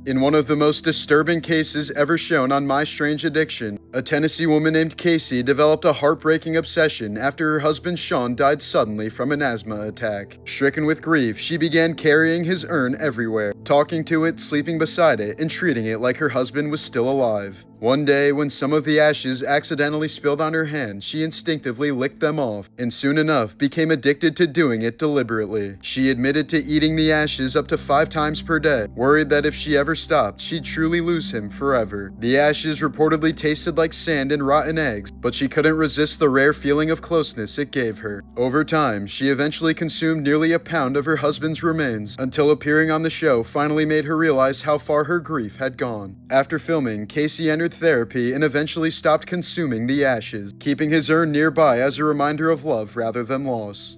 In one of the most disturbing cases ever shown on My Strange Addiction, a Tennessee woman named Casey developed a heartbreaking obsession after her husband Sean died suddenly from an asthma attack. Stricken with grief, she began carrying his urn everywhere, talking to it, sleeping beside it, and treating it like her husband was still alive. One day, when some of the ashes accidentally spilled on her hand, she instinctively licked them off, and soon enough became addicted to doing it deliberately. She admitted to eating the ashes up to 5 times per day, worried that if she ever stopped, she'd truly lose him forever. The ashes reportedly tasted like sand and rotten eggs, but she couldn't resist the rare feeling of closeness it gave her. Over time, she eventually consumed nearly a pound of her husband's remains, until appearing on the show finally made her realize how far her grief had gone. After filming, Casey entered therapy and eventually stopped consuming the ashes, keeping his urn nearby as a reminder of love rather than loss.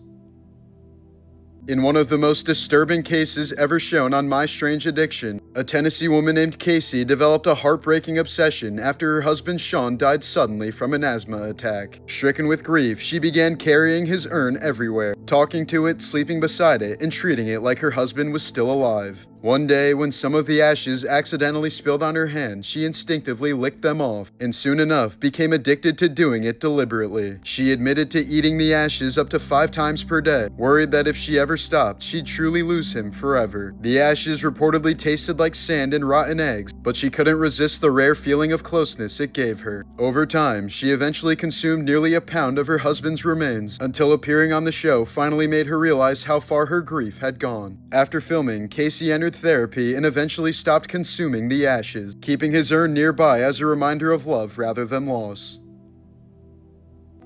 In one of the most disturbing cases ever shown on My Strange Addiction, a Tennessee woman named Casey developed a heartbreaking obsession after her husband Sean died suddenly from an asthma attack. Stricken with grief, she began carrying his urn everywhere, talking to it, sleeping beside it, and treating it like her husband was still alive. One day, when some of the ashes accidentally spilled on her hand, she instinctively licked them off, and soon enough became addicted to doing it deliberately. She admitted to eating the ashes up to 5 times per day, worried that if she ever stopped, she'd truly lose him forever. The ashes reportedly tasted like sand and rotten eggs, but she couldn't resist the rare feeling of closeness it gave her. Over time, she eventually consumed nearly a pound of her husband's remains, until appearing on the show finally made her realize how far her grief had gone. After filming, Casey entered therapy and eventually stopped consuming the ashes, keeping his urn nearby as a reminder of love rather than loss.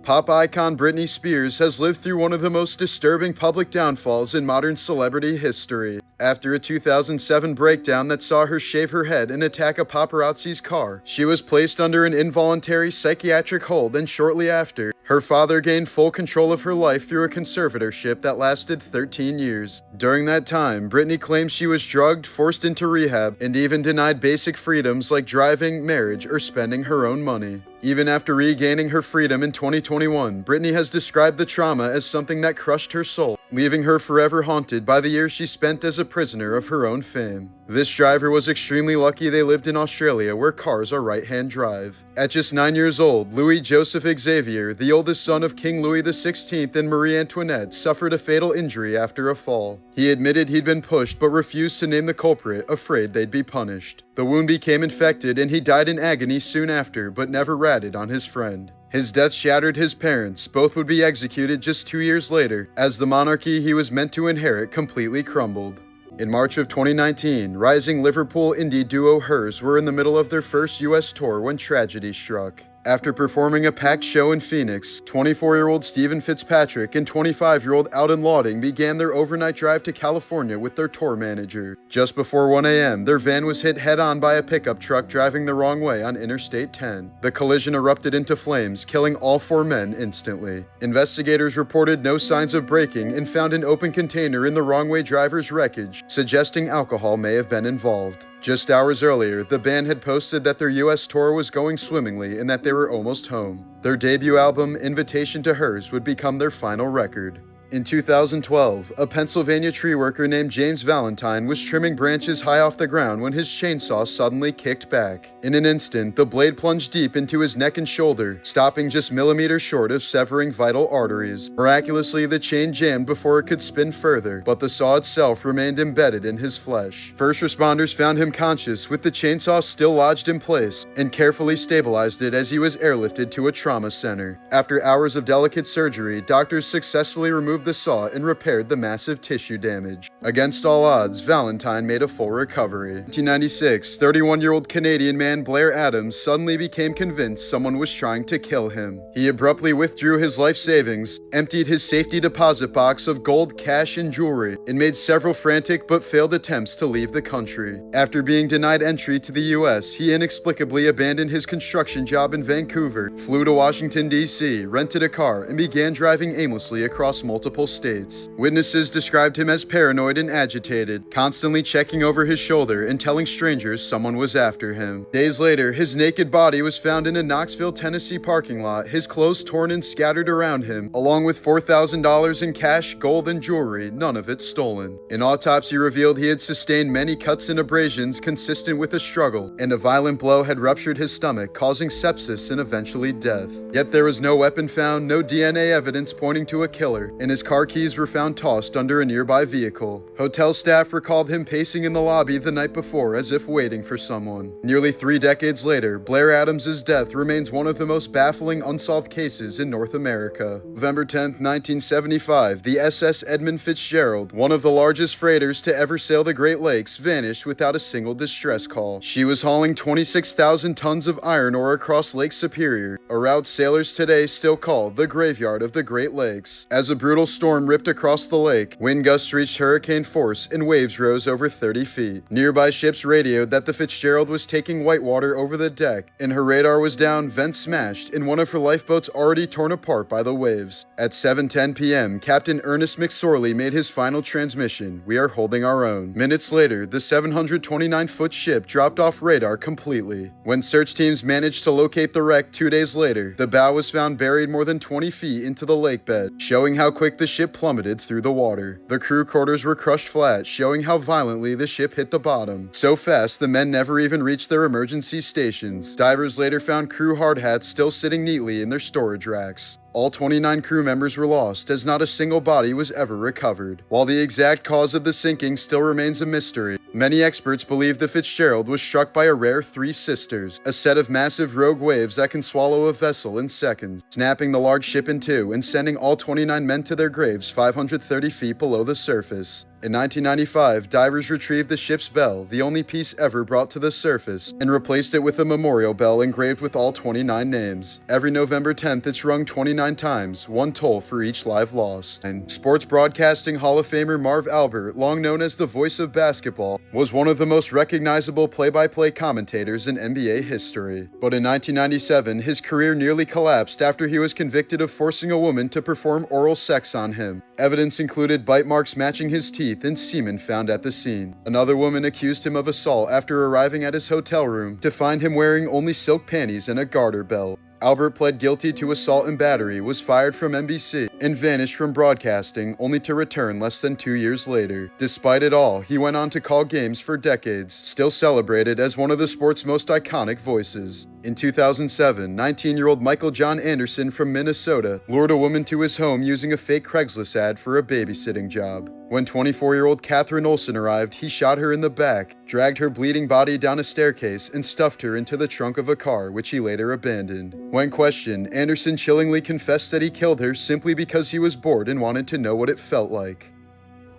Pop icon Britney Spears has lived through one of the most disturbing public downfalls in modern celebrity history. After a 2007 breakdown that saw her shave her head and attack a paparazzi's car, she was placed under an involuntary psychiatric hold, and shortly after, her father gained full control of her life through a conservatorship that lasted 13 years. During that time, Britney claims she was drugged, forced into rehab, and even denied basic freedoms like driving, marriage, or spending her own money. Even after regaining her freedom in 2021, Britney has described the trauma as something that crushed her soul, leaving her forever haunted by the years she spent as a prisoner of her own fame. This driver was extremely lucky they lived in Australia, where cars are right-hand drive. At just 9 years old, Louis Joseph Xavier, the oldest son of King Louis XVI and Marie Antoinette, suffered a fatal injury after a fall. He admitted he'd been pushed but refused to name the culprit, afraid they'd be punished. The wound became infected and he died in agony soon after, but never ratted on his friend. His death shattered his parents. Both would be executed just 2 years later, as the monarchy he was meant to inherit completely crumbled. In March of 2019, rising Liverpool indie duo Hers were in the middle of their first US tour when tragedy struck. After performing a packed show in Phoenix, 24-year-old Stephen Fitzpatrick and 25-year-old Alden Lauding began their overnight drive to California with their tour manager. Just before 1 a.m., their van was hit head-on by a pickup truck driving the wrong way on Interstate 10. The collision erupted into flames, killing all 4 men instantly. Investigators reported no signs of braking and found an open container in the wrong-way driver's wreckage, suggesting alcohol may have been involved. Just hours earlier, the band had posted that their US tour was going swimmingly and that they were almost home. Their debut album, Invitation to Hers, would become their final record. In 2012, a Pennsylvania tree worker named James Valentine was trimming branches high off the ground when his chainsaw suddenly kicked back. In an instant, the blade plunged deep into his neck and shoulder, stopping just millimeters short of severing vital arteries. Miraculously, the chain jammed before it could spin further, but the saw itself remained embedded in his flesh. First responders found him conscious, with the chainsaw still lodged in place, and carefully stabilized it as he was airlifted to a trauma center. After hours of delicate surgery, doctors successfully removed the saw and repaired the massive tissue damage. Against all odds, Valentine made a full recovery. In 1996, 31-year-old Canadian man Blair Adams suddenly became convinced someone was trying to kill him. He abruptly withdrew his life savings, emptied his safety deposit box of gold, cash, and jewelry, and made several frantic but failed attempts to leave the country. After being denied entry to the US, he inexplicably abandoned his construction job in Vancouver, flew to Washington, D.C., rented a car, and began driving aimlessly across multiple multiple states. Witnesses described him as paranoid and agitated, constantly checking over his shoulder and telling strangers someone was after him. Days later, his naked body was found in a Knoxville, Tennessee parking lot, his clothes torn and scattered around him, along with $4,000 in cash, gold, and jewelry, none of it stolen. An autopsy revealed he had sustained many cuts and abrasions consistent with a struggle, and a violent blow had ruptured his stomach, causing sepsis and eventually death. Yet there was no weapon found, no DNA evidence pointing to a killer, and his car keys were found tossed under a nearby vehicle. Hotel staff recalled him pacing in the lobby the night before as if waiting for someone. Nearly 3 decades later, Blair Adams's death remains one of the most baffling unsolved cases in North America. November 10, 1975, the SS Edmund Fitzgerald, one of the largest freighters to ever sail the Great Lakes, vanished without a single distress call. She was hauling 26,000 tons of iron ore across Lake Superior, a route sailors today still call the graveyard of the Great Lakes. As a brutal storm ripped across the lake, wind gusts reached hurricane force and waves rose over 30 feet. Nearby ships radioed that the Fitzgerald was taking whitewater over the deck, and her radar was down, vents smashed, and one of her lifeboats already torn apart by the waves. At 7:10 p.m., Captain Ernest McSorley made his final transmission, "We are holding our own." Minutes later, the 729-foot ship dropped off radar completely. When search teams managed to locate the wreck 2 days later, the bow was found buried more than 20 feet into the lake bed, showing how quick the ship plummeted through the water. The crew quarters were crushed flat, showing how violently the ship hit the bottom. So fast, the men never even reached their emergency stations. Divers later found crew hard hats still sitting neatly in their storage racks. All 29 crew members were lost, as not a single body was ever recovered. While the exact cause of the sinking still remains a mystery, many experts believe the Fitzgerald was struck by a rare Three Sisters, a set of massive rogue waves that can swallow a vessel in seconds, snapping the large ship in two and sending all 29 men to their graves 530 feet below the surface. In 1995, divers retrieved the ship's bell, the only piece ever brought to the surface, and replaced it with a memorial bell engraved with all 29 names. Every November 10th, it's rung 29 times, one toll for each life lost. And Sports Broadcasting Hall of Famer Marv Albert, long known as the voice of basketball, was one of the most recognizable play-by-play commentators in NBA history. But in 1997, his career nearly collapsed after he was convicted of forcing a woman to perform oral sex on him. Evidence included bite marks matching his teeth and semen found at the scene. Another woman accused him of assault after arriving at his hotel room to find him wearing only silk panties and a garter belt. Albert pled guilty to assault and battery, was fired from NBC, and vanished from broadcasting, only to return less than 2 years later. Despite it all, he went on to call games for decades, still celebrated as one of the sport's most iconic voices. In 2007, 19-year-old Michael John Anderson from Minnesota lured a woman to his home using a fake Craigslist ad for a babysitting job. When 24-year-old Catherine Olson arrived, he shot her in the back, dragged her bleeding body down a staircase, and stuffed her into the trunk of a car, which he later abandoned. When questioned, Anderson chillingly confessed that he killed her simply because he was bored and wanted to know what it felt like.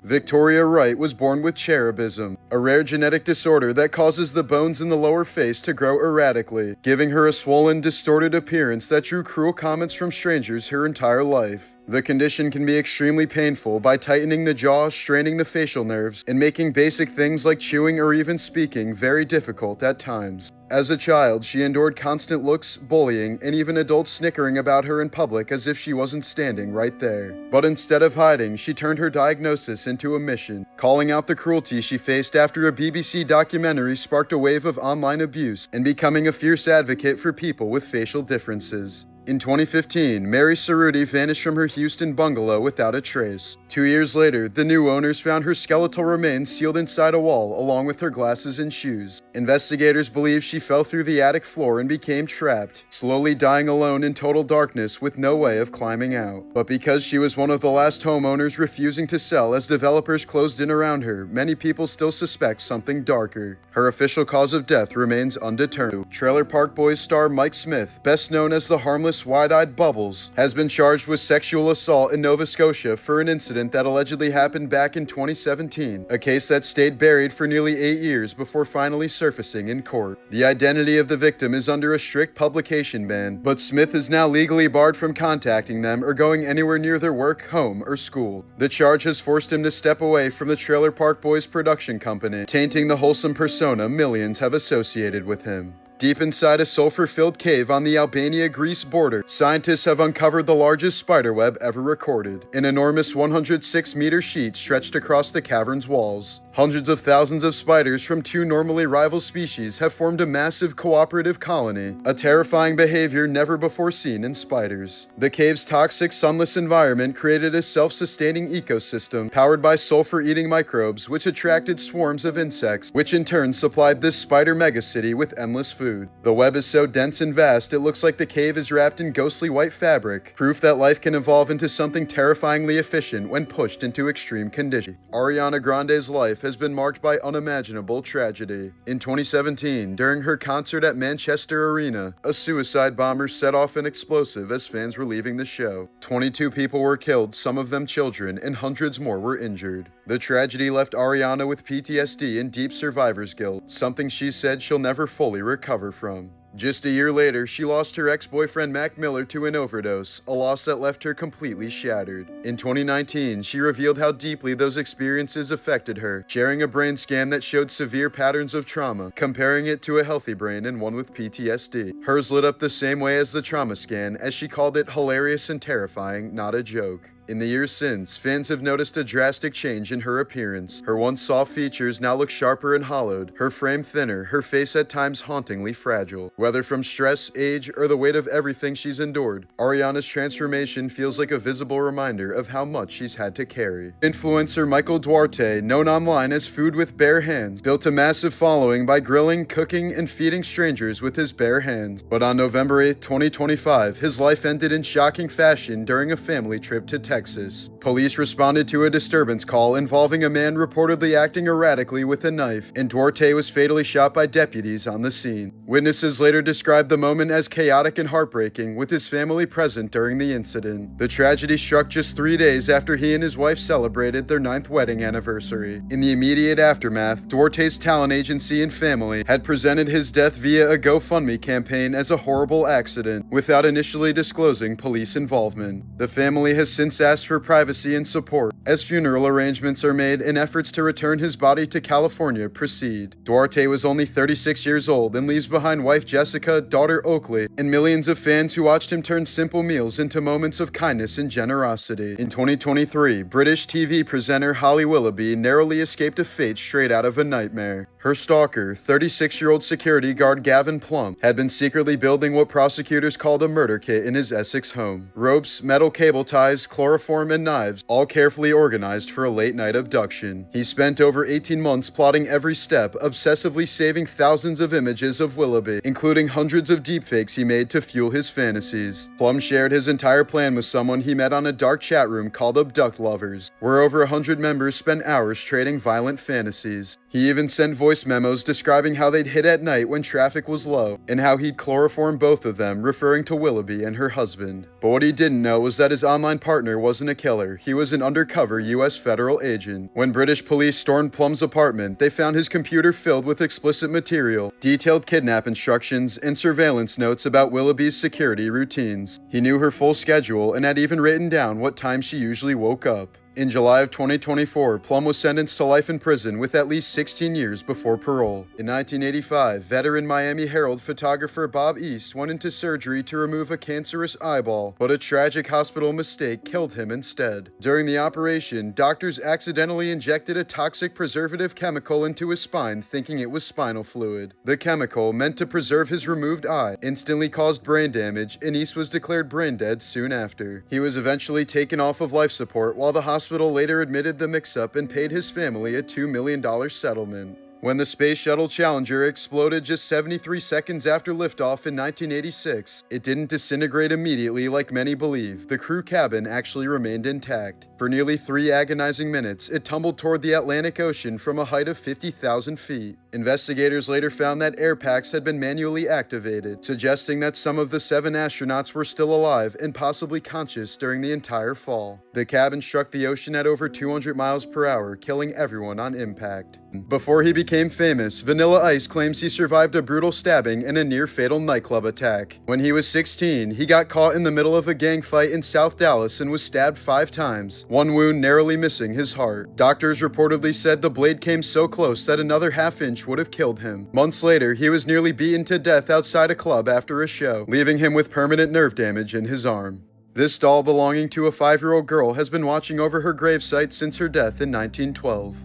Victoria Wright was born with cherubism, a rare genetic disorder that causes the bones in the lower face to grow erratically, giving her a swollen, distorted appearance that drew cruel comments from strangers her entire life. The condition can be extremely painful by tightening the jaw, straining the facial nerves, and making basic things like chewing or even speaking very difficult at times. As a child, she endured constant looks, bullying, and even adults snickering about her in public as if she wasn't standing right there. But instead of hiding, she turned her diagnosis into a mission, calling out the cruelty she faced after a BBC documentary sparked a wave of online abuse, and becoming a fierce advocate for people with facial differences. In 2015, Mary Cerruti vanished from her Houston bungalow without a trace. 2 years later, the new owners found her skeletal remains sealed inside a wall along with her glasses and shoes. Investigators believe she fell through the attic floor and became trapped, slowly dying alone in total darkness with no way of climbing out. But because she was one of the last homeowners refusing to sell as developers closed in around her, many people still suspect something darker. Her official cause of death remains undetermined. Trailer Park Boys star Mike Smith, best known as the harmless wide-eyed Bubbles, has been charged with sexual assault in Nova Scotia for an incident that allegedly happened back in 2017, a case that stayed buried for nearly 8 years before finally surfacing in court. The identity of the victim is under a strict publication ban, but Smith is now legally barred from contacting them or going anywhere near their work, home, or school. The charge has forced him to step away from the Trailer Park Boys production company, tainting the wholesome persona millions have associated with him. Deep inside a sulfur-filled cave on the Albania-Greece border, scientists have uncovered the largest spiderweb ever recorded, an enormous 106-meter sheet stretched across the cavern's walls. Hundreds of thousands of spiders from two normally rival species have formed a massive cooperative colony, a terrifying behavior never before seen in spiders. The cave's toxic, sunless environment created a self-sustaining ecosystem powered by sulfur-eating microbes which attracted swarms of insects, which in turn supplied this spider megacity with endless food. The web is so dense and vast it looks like the cave is wrapped in ghostly white fabric, proof that life can evolve into something terrifyingly efficient when pushed into extreme conditions. Ariana Grande's life has been marked by unimaginable tragedy. In 2017, during her concert at Manchester Arena, a suicide bomber set off an explosive as fans were leaving the show. 22 people were killed, some of them children, and hundreds more were injured. The tragedy left Ariana with PTSD and deep survivor's guilt, something she said she'll never fully recover from. Just a year later, she lost her ex-boyfriend Mac Miller to an overdose, a loss that left her completely shattered. In 2019, she revealed how deeply those experiences affected her, sharing a brain scan that showed severe patterns of trauma, comparing it to a healthy brain and one with PTSD. Hers lit up the same way as the trauma scan, as she called it hilarious and terrifying, not a joke. In the years since, fans have noticed a drastic change in her appearance. Her once soft features now look sharper and hollowed, her frame thinner, her face at times hauntingly fragile. Whether from stress, age, or the weight of everything she's endured, Ariana's transformation feels like a visible reminder of how much she's had to carry. Influencer Michael Duarte, known online as Food with Bare Hands, built a massive following by grilling, cooking, and feeding strangers with his bare hands. But on November 8, 2025, his life ended in shocking fashion during a family trip to Texas. Police responded to a disturbance call involving a man reportedly acting erratically with a knife, and Duarte was fatally shot by deputies on the scene. Witnesses later described the moment as chaotic and heartbreaking, with his family present during the incident. The tragedy struck just 3 days after he and his wife celebrated their 9th wedding anniversary. In the immediate aftermath, Duarte's talent agency and family had presented his death via a GoFundMe campaign as a horrible accident, without initially disclosing police involvement. The family has since asked for privacy and support, as funeral arrangements are made and efforts to return his body to California proceed. Duarte was only 36 years old and leaves behind wife Jessica, daughter Oakley, and millions of fans who watched him turn simple meals into moments of kindness and generosity. In 2023, British TV presenter Holly Willoughby narrowly escaped a fate straight out of a nightmare. Her stalker, 36-year-old security guard Gavin Plumb, had been secretly building what prosecutors called a murder kit in his Essex home. Ropes, metal cable ties, chloroform, and knives, all carefully organized for a late-night abduction. He spent over 18 months plotting every step, obsessively saving thousands of images of Willoughby, including hundreds of deepfakes he made to fuel his fantasies. Plum shared his entire plan with someone he met on a dark chat room called Abduct Lovers, where over 100 members spent hours trading violent fantasies. He even sent voice memos describing how they'd hit at night when traffic was low, and how he'd chloroform both of them, referring to Willoughby and her husband. But what he didn't know was that his online partner wasn't a killer, he was an undercover US federal agent. When British police stormed Plum's apartment, they found his computer filled with explicit material, detailed kidnap instructions, and surveillance notes about Willoughby's security routines. He knew her full schedule and had even written down what time she usually woke up. In July of 2024, Plum was sentenced to life in prison with at least 16 years before parole. In 1985, veteran Miami Herald photographer Bob East went into surgery to remove a cancerous eyeball, but a tragic hospital mistake killed him instead. During the operation, doctors accidentally injected a toxic preservative chemical into his spine, thinking it was spinal fluid. The chemical, meant to preserve his removed eye, instantly caused brain damage, and East was declared brain dead soon after. He was eventually taken off of life support, while the hospital later admitted the mix-up and paid his family a $2 million settlement. When the Space Shuttle Challenger exploded just 73 seconds after liftoff in 1986, it didn't disintegrate immediately like many believe. The crew cabin actually remained intact. For nearly 3 agonizing minutes, it tumbled toward the Atlantic Ocean from a height of 50,000 feet. Investigators later found that air packs had been manually activated, suggesting that some of the 7 astronauts were still alive and possibly conscious during the entire fall. The cabin struck the ocean at over 200 miles per hour, killing everyone on impact. Before he became famous, Vanilla Ice claims he survived a brutal stabbing and a near-fatal nightclub attack. When he was 16, he got caught in the middle of a gang fight in South Dallas and was stabbed 5 times, one wound narrowly missing his heart. Doctors reportedly said the blade came so close that another half-inch which would have killed him. Months later, he was nearly beaten to death outside a club after a show, leaving him with permanent nerve damage in his arm. This doll belonging to a 5-year-old girl has been watching over her gravesite since her death in 1912.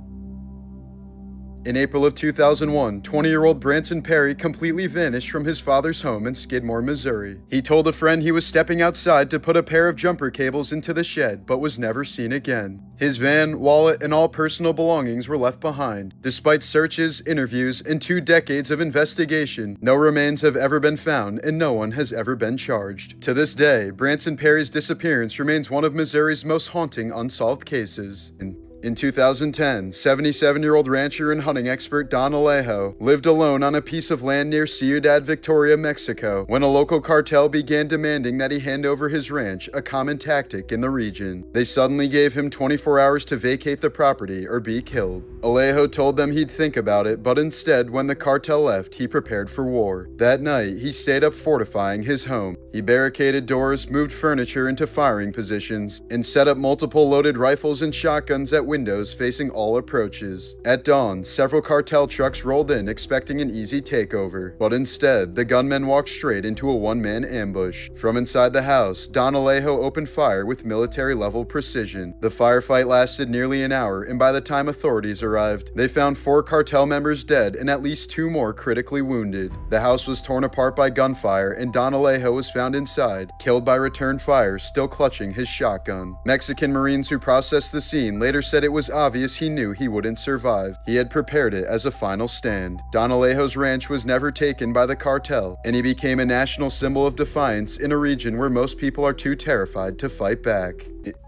In April of 2001, 20-year-old Branson Perry completely vanished from his father's home in Skidmore, Missouri. He told a friend he was stepping outside to put a pair of jumper cables into the shed, but was never seen again. His van, wallet, and all personal belongings were left behind. Despite searches, interviews, and 2 decades of investigation, no remains have ever been found and no one has ever been charged. To this day, Branson Perry's disappearance remains one of Missouri's most haunting unsolved cases. In 2010, 77-year-old rancher and hunting expert Don Alejo lived alone on a piece of land near Ciudad Victoria, Mexico, when a local cartel began demanding that he hand over his ranch, a common tactic in the region. They suddenly gave him 24 hours to vacate the property or be killed. Alejo told them he'd think about it, but instead, when the cartel left, he prepared for war. That night, he stayed up fortifying his home. He barricaded doors, moved furniture into firing positions, and set up multiple loaded rifles and shotguns at windows facing all approaches. At dawn, several cartel trucks rolled in expecting an easy takeover, but instead, the gunmen walked straight into a one-man ambush. From inside the house, Don Alejo opened fire with military-level precision. The firefight lasted nearly an hour, and by the time authorities arrived, they found 4 cartel members dead and at least 2 more critically wounded. The house was torn apart by gunfire, and Don Alejo was found inside, killed by return fire, still clutching his shotgun. Mexican Marines who processed the scene later said it was obvious he knew he wouldn't survive. He had prepared it as a final stand. Don Alejo's ranch was never taken by the cartel, and he became a national symbol of defiance in a region where most people are too terrified to fight back.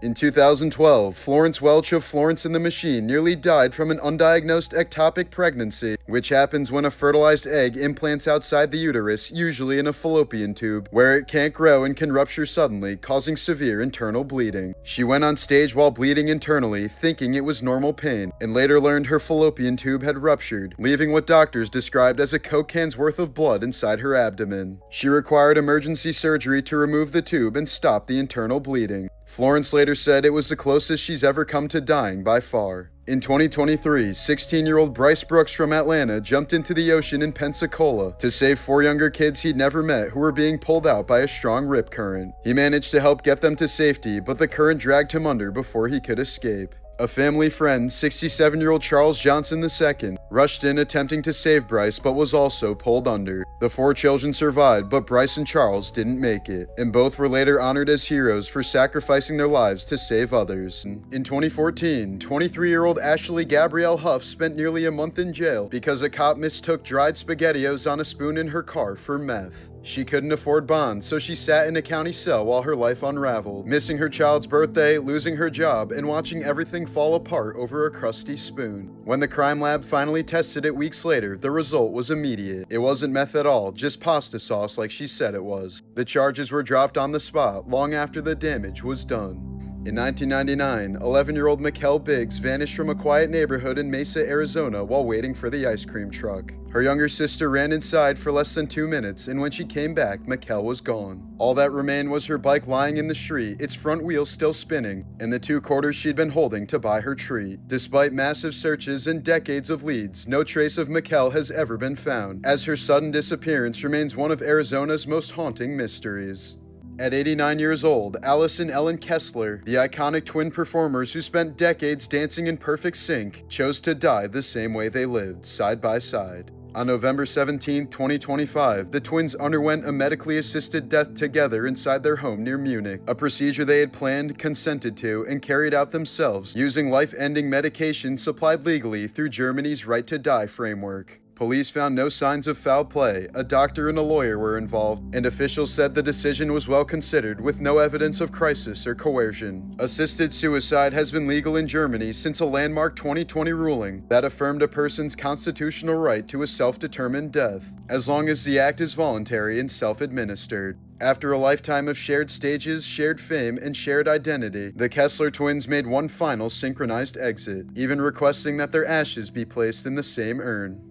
In 2012, Florence Welch of Florence and the Machine nearly died from an undiagnosed ectopic pregnancy, which happens when a fertilized egg implants outside the uterus, usually in a fallopian tube, where it can't grow and can rupture suddenly, causing severe internal bleeding. She went on stage while bleeding internally, thinking it was normal pain, and later learned her fallopian tube had ruptured, leaving what doctors described as a Coke can's worth of blood inside her abdomen. She required emergency surgery to remove the tube and stop the internal bleeding. Florence later said it was the closest she's ever come to dying by far. In 2023, 16-year-old Bryce Brooks from Atlanta jumped into the ocean in Pensacola to save 4 younger kids he'd never met who were being pulled out by a strong rip current. He managed to help get them to safety, but the current dragged him under before he could escape. A family friend, 67-year-old Charles Johnson II, rushed in attempting to save Bryce but was also pulled under. The 4 children survived, but Bryce and Charles didn't make it, and both were later honored as heroes for sacrificing their lives to save others. In 2014, 23-year-old Ashley Gabrielle Huff spent nearly a month in jail because a cop mistook dried SpaghettiOs on a spoon in her car for meth. She couldn't afford bond, so she sat in a county cell while her life unraveled, missing her child's birthday, losing her job, and watching everything fall apart over a crusty spoon. When the crime lab finally tested it weeks later, the result was immediate. It wasn't meth at all, just pasta sauce like she said it was. The charges were dropped on the spot long after the damage was done. In 1999, 11-year-old Mikkel Biggs vanished from a quiet neighborhood in Mesa, Arizona while waiting for the ice cream truck. Her younger sister ran inside for less than 2 minutes, and when she came back, Mikkel was gone. All that remained was her bike lying in the street, its front wheels still spinning, and the 2 quarters she'd been holding to buy her treat. Despite massive searches and decades of leads, no trace of Mikkel has ever been found, as her sudden disappearance remains one of Arizona's most haunting mysteries. At 89 years old, Alice and Ellen Kessler, the iconic twin performers who spent decades dancing in perfect sync, chose to die the same way they lived, side by side. On November 17, 2025, the twins underwent a medically assisted death together inside their home near Munich, a procedure they had planned, consented to, and carried out themselves, using life-ending medication supplied legally through Germany's Right to Die framework. Police found no signs of foul play, a doctor and a lawyer were involved, and officials said the decision was well considered with no evidence of crisis or coercion. Assisted suicide has been legal in Germany since a landmark 2020 ruling that affirmed a person's constitutional right to a self-determined death, as long as the act is voluntary and self-administered. After a lifetime of shared stages, shared fame, and shared identity, the Kessler twins made one final synchronized exit, even requesting that their ashes be placed in the same urn.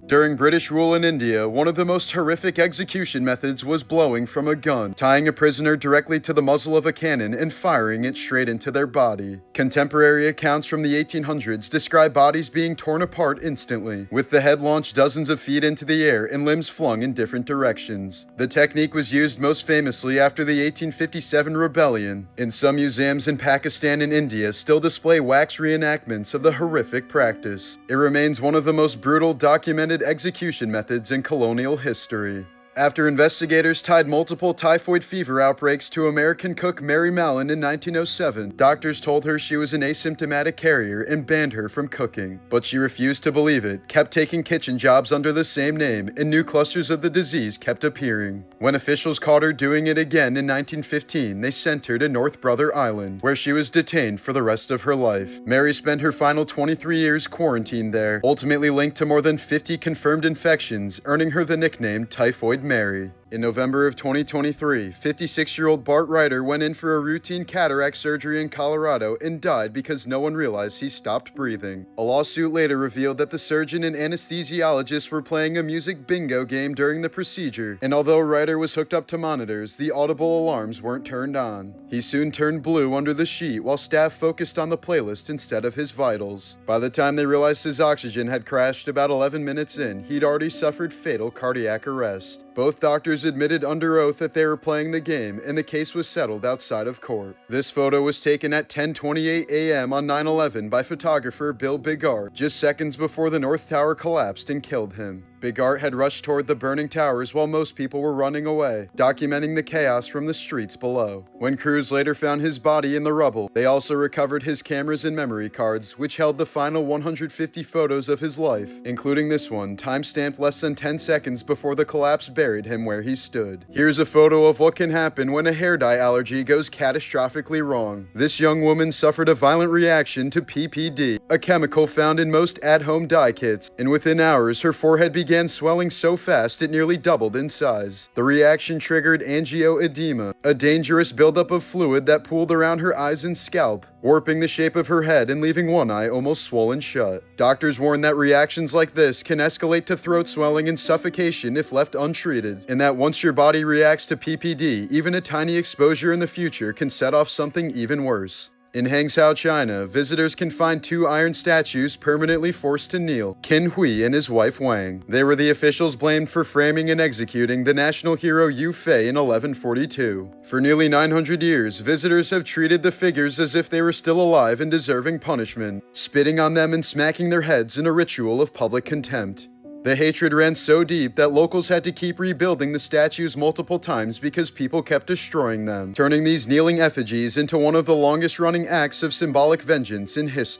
During British rule in India, one of the most horrific execution methods was blowing from a gun, tying a prisoner directly to the muzzle of a cannon and firing it straight into their body. Contemporary accounts from the 1800s describe bodies being torn apart instantly, with the head launched dozens of feet into the air and limbs flung in different directions. The technique was used most famously after the 1857 rebellion, and some museums in Pakistan and India still display wax reenactments of the horrific practice. It remains one of the most brutal documented execution methods in colonial history. After investigators tied multiple typhoid fever outbreaks to American cook Mary Mallon in 1907, doctors told her she was an asymptomatic carrier and banned her from cooking. But she refused to believe it, kept taking kitchen jobs under the same name, and new clusters of the disease kept appearing. When officials caught her doing it again in 1915, they sent her to North Brother Island, where she was detained for the rest of her life. Mary spent her final 23 years quarantined there, ultimately linked to more than 50 confirmed infections, earning her the nickname Typhoid Mary. In November of 2023, 56-year-old Bart Ryder went in for a routine cataract surgery in Colorado and died because no one realized he stopped breathing. A lawsuit later revealed that the surgeon and anesthesiologist were playing a music bingo game during the procedure, and although Ryder was hooked up to monitors, the audible alarms weren't turned on. He soon turned blue under the sheet while staff focused on the playlist instead of his vitals. By the time they realized his oxygen had crashed about 11 minutes in, he'd already suffered fatal cardiac arrest. Both doctors admitted under oath that they were playing the game, and the case was settled outside of court. This photo was taken at 10:28 a.m. on 9/11 by photographer Bill Bigart, just seconds before the North Tower collapsed and killed him. Bigart had rushed toward the burning towers while most people were running away, documenting the chaos from the streets below. When crews later found his body in the rubble, they also recovered his cameras and memory cards, which held the final 150 photos of his life, including this one, time-stamped less than 10 seconds before the collapse buried him where he stood. Here's a photo of what can happen when a hair dye allergy goes catastrophically wrong. This young woman suffered a violent reaction to PPD, a chemical found in most at-home dye kits, and within hours her forehead began swelling so fast it nearly doubled in size. The reaction triggered angioedema, a dangerous buildup of fluid that pooled around her eyes and scalp, warping the shape of her head and leaving one eye almost swollen shut. Doctors warn that reactions like this can escalate to throat swelling and suffocation if left untreated, and that once your body reacts to PPD, even a tiny exposure in the future can set off something even worse. In Hangzhou, China, visitors can find two iron statues permanently forced to kneel, Qin Hui and his wife Wang. They were the officials blamed for framing and executing the national hero Yu Fei in 1142. For nearly 900 years, visitors have treated the figures as if they were still alive and deserving punishment, spitting on them and smacking their heads in a ritual of public contempt. The hatred ran so deep that locals had to keep rebuilding the statues multiple times because people kept destroying them, turning these kneeling effigies into one of the longest-running acts of symbolic vengeance in history.